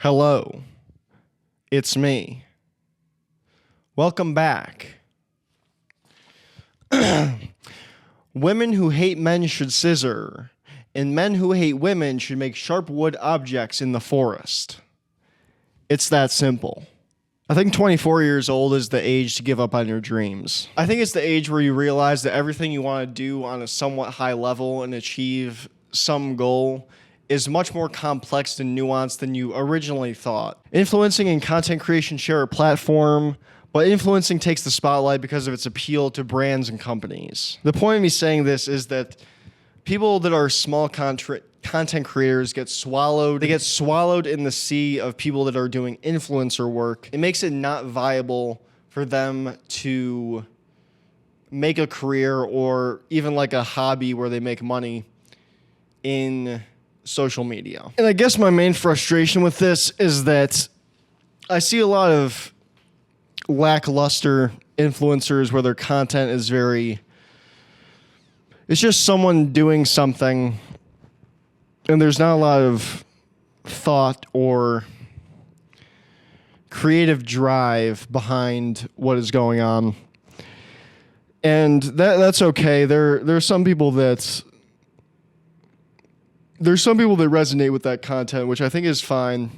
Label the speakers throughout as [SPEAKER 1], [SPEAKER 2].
[SPEAKER 1] Hello, it's me. Welcome back. Women who hate men should scissor, and men who hate women should make sharp wood objects in the forest. It's that simple. I think 24 years old is the age to give up on your dreams. I think it's the age where you realize that everything you want to do on a somewhat high level and achieve some goal is much more complex and nuanced than you originally thought. Influencing and content creation share a platform, but influencing takes the spotlight because of its appeal to brands and companies. The point of me saying this is that people that are small content creators get swallowed. They get swallowed in the sea of people that are doing influencer work. It makes it not viable for them to make a career or even like a hobby where they make money in social media. And I guess my main frustration with this is that I see a lot of lackluster influencers where their content is it's just someone doing something and there's not a lot of thought or creative drive behind what is going on. And that's okay. There's some people that resonate with that content, which I think is fine.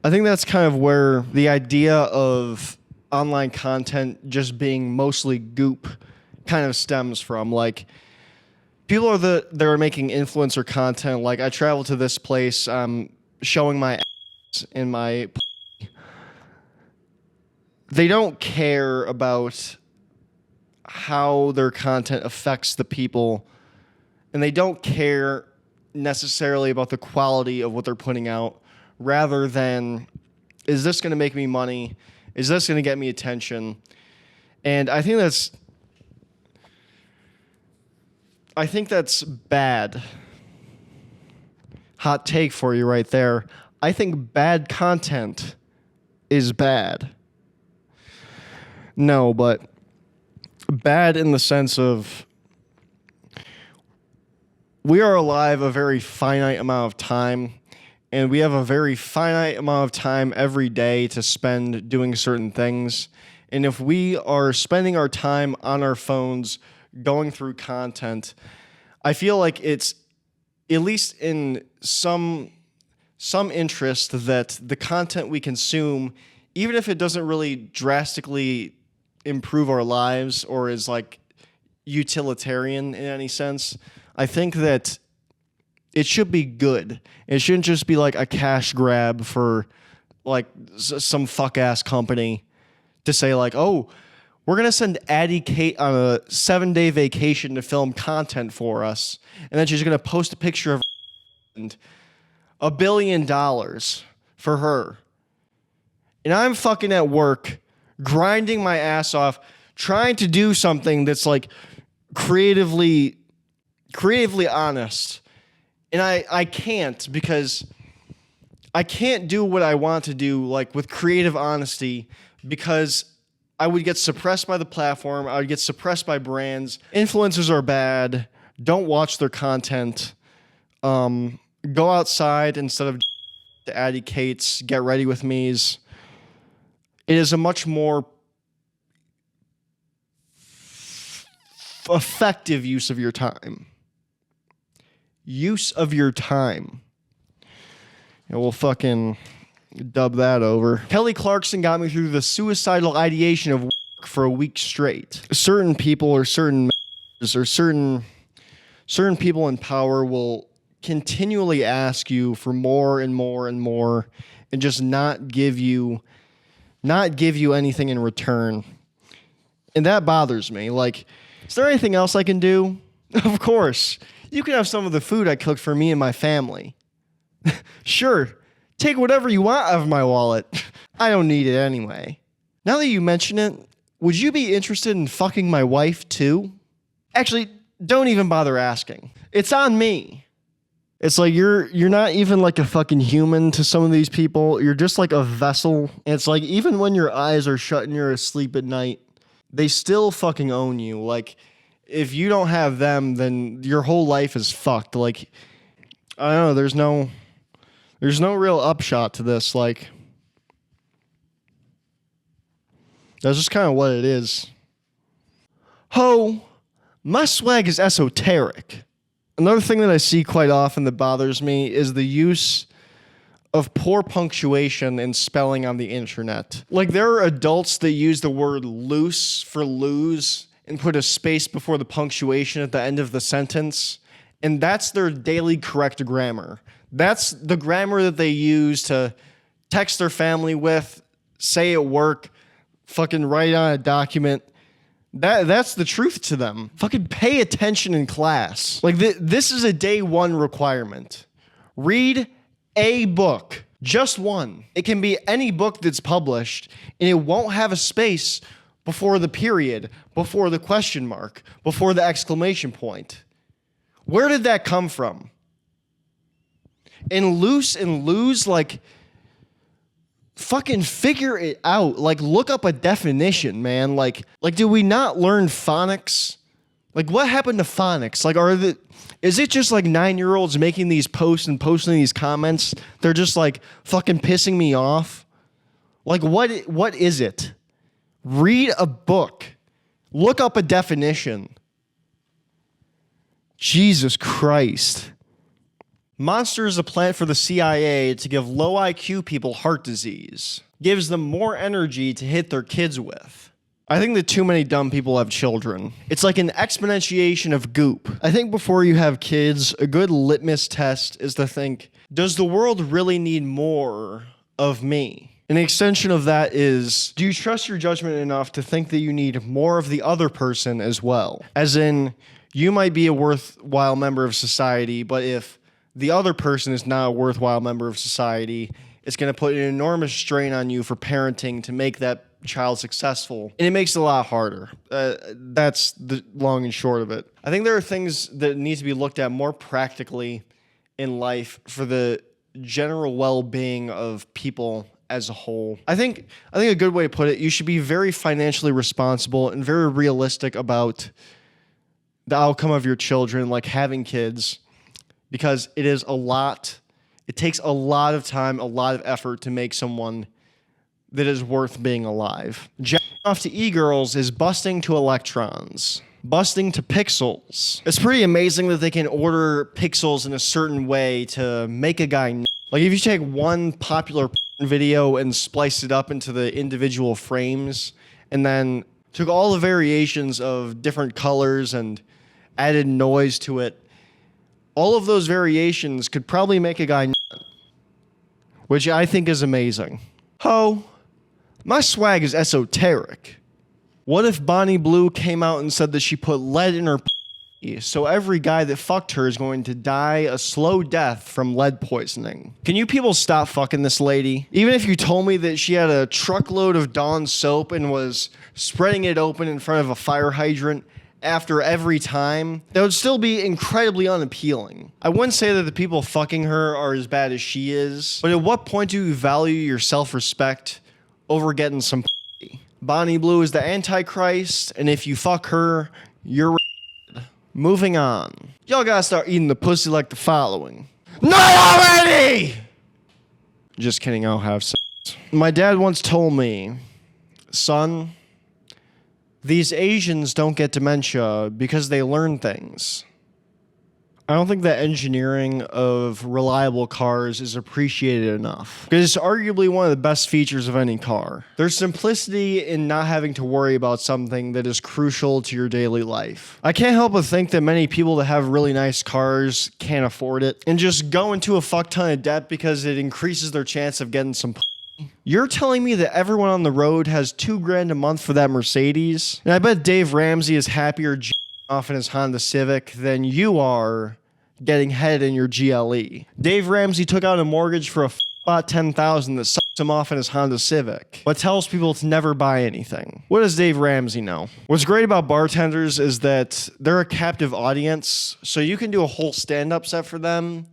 [SPEAKER 1] I think that's kind of where the idea of online content just being mostly goop kind of stems from. Like, people that are making influencer content. Like, I travel to this place, showing my ass and my. They don't care about how their content affects the people, and they don't care necessarily about the quality of what they're putting out, rather than, is this going to make me money? Is this going to get me attention? And I think that's bad. Hot take for you right there. I think bad content is bad. No, but bad in the sense of we are alive a very finite amount of time, and we have a very finite amount of time every day to spend doing certain things. And if we are spending our time on our phones going through content, I feel like it's at least in some interest that the content we consume, even if it doesn't really drastically improve our lives or is like utilitarian in any sense, I think that it should be good. It shouldn't just be like a cash grab for like some fuck ass company to say like, oh, we're going to send Addie Kate on a 7-day vacation to film content for us. And then she's going to post a picture of $1 billion for her. And I'm fucking at work, grinding my ass off, trying to do something that's like creatively honest. And I can't, because I can't do what I want to do like with creative honesty, because I would get suppressed by the platform. I would get suppressed by brands. Influencers are bad. Don't watch their content. Go outside instead of to Addie Kate's Get Ready With Me's. It is a much more effective use of your time. Use of your time. And we'll fucking dub that over. Kelly Clarkson got me through the suicidal ideation of work for a week straight. Certain people or certain people in power will continually ask you for more and more and more, and just not give you anything in return. And that bothers me. Like, is there anything else I can do? Of course. You can have some of the food I cooked for me and my family. Sure. Take whatever you want out of my wallet. I don't need it anyway. Now that you mention it, would you be interested in fucking my wife too? Actually, don't even bother asking. It's on me. It's like you're not even like a fucking human to some of these people. You're just like a vessel. And it's like even when your eyes are shut and you're asleep at night, they still fucking own you. Like, if you don't have them, then your whole life is fucked. Like, I don't know, there's There's no real upshot to this. Like, that's just kind of what it is. Ho, my swag is esoteric. Another thing that I see quite often that bothers me is the use of poor punctuation and spelling on the internet. Like, there are adults that use the word loose for lose and put a space before the punctuation at the end of the sentence, and that's their daily correct grammar. That's the grammar that they use to text their family with, say at work, fucking write on a document. That's the truth to them. Fucking pay attention in class. Like, this is a day one requirement. Read a book. Just one. It can be any book that's published, and it won't have a space before the period, before the question mark, before the exclamation point. Where did that come from? And loose and lose, like, fucking figure it out. Like, look up a definition, man. Like, do we not learn phonics? Like, what happened to phonics? Like, is it just like 9-year-olds making these posts and posting these comments? They're just like fucking pissing me off. Like, what is it? Read a book. Look up a definition. Jesus Christ. Monster is a plant for the CIA to give low IQ people heart disease. Gives them more energy to hit their kids with. I think that too many dumb people have children. It's like an exponentiation of goop. I think before you have kids, a good litmus test is to think, does the world really need more of me? An extension of that is, do you trust your judgment enough to think that you need more of the other person as well? As in, you might be a worthwhile member of society, but if the other person is not a worthwhile member of society, it's going to put an enormous strain on you for parenting to make that child successful. And it makes it a lot harder. That's the long and short of it. I think there are things that need to be looked at more practically in life for the general well-being of people as a whole. I think a good way to put it, you should be very financially responsible and very realistic about the outcome of your children, like having kids, because it takes a lot of time, a lot of effort to make someone that is worth being alive. Jacking off to e-girls is busting to electrons. Busting to pixels. It's pretty amazing that they can order pixels in a certain way to make a guy like, if you take one popular video and splice it up into the individual frames, and then took all the variations of different colors and added noise to it, all of those variations could probably make a guy which I think is amazing. Ho, my swag is esoteric. What if Bonnie Blue came out and said that she put lead in her so every guy that fucked her is going to die a slow death from lead poisoning? Can you people stop fucking this lady? Even if you told me that she had a truckload of Dawn soap and was spreading it open in front of a fire hydrant after every time, that would still be incredibly unappealing. I wouldn't say that the people fucking her are as bad as she is, but at what point do you value your self-respect over getting some Bonnie Blue is the Antichrist, and if you fuck her, you're moving on. Y'all gotta start eating the pussy like the following. Not already! Just kidding, I'll have sex. My dad once told me, son, these Asians don't get dementia because they learn things. I don't think that engineering of reliable cars is appreciated enough, because it's arguably one of the best features of any car. There's simplicity in not having to worry about something that is crucial to your daily life. I can't help but think that many people that have really nice cars can't afford it and just go into a fuck ton of debt because it increases their chance of getting some. You're telling me that everyone on the road has $2,000 a month for that Mercedes? And I bet Dave Ramsey is happier off in his Honda Civic than you are getting head in your GLE. Dave Ramsey took out a mortgage for about $10,000 that sucks him off in his Honda Civic, but tells people to never buy anything. What does Dave Ramsey know? What's great about bartenders is that they're a captive audience, so you can do a whole stand-up set for them,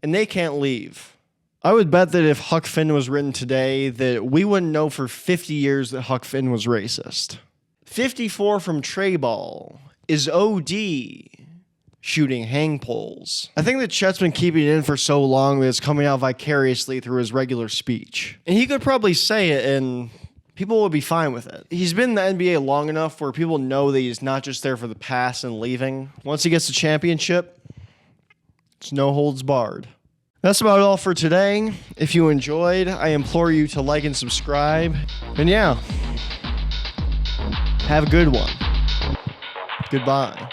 [SPEAKER 1] and they can't leave. I would bet that if Huck Finn was written today, that we wouldn't know for 50 years that Huck Finn was racist. 54 from Trey Ball is OD. shooting hang poles. I think that Chet's been keeping it in for so long that it's coming out vicariously through his regular speech. And he could probably say it and people would be fine with it. He's been in the NBA long enough where people know that he's not just there for the pass and leaving. Once he gets the championship, it's no holds barred. That's about all for today. If you enjoyed, I implore you to like and subscribe. And yeah, have a good one. Goodbye.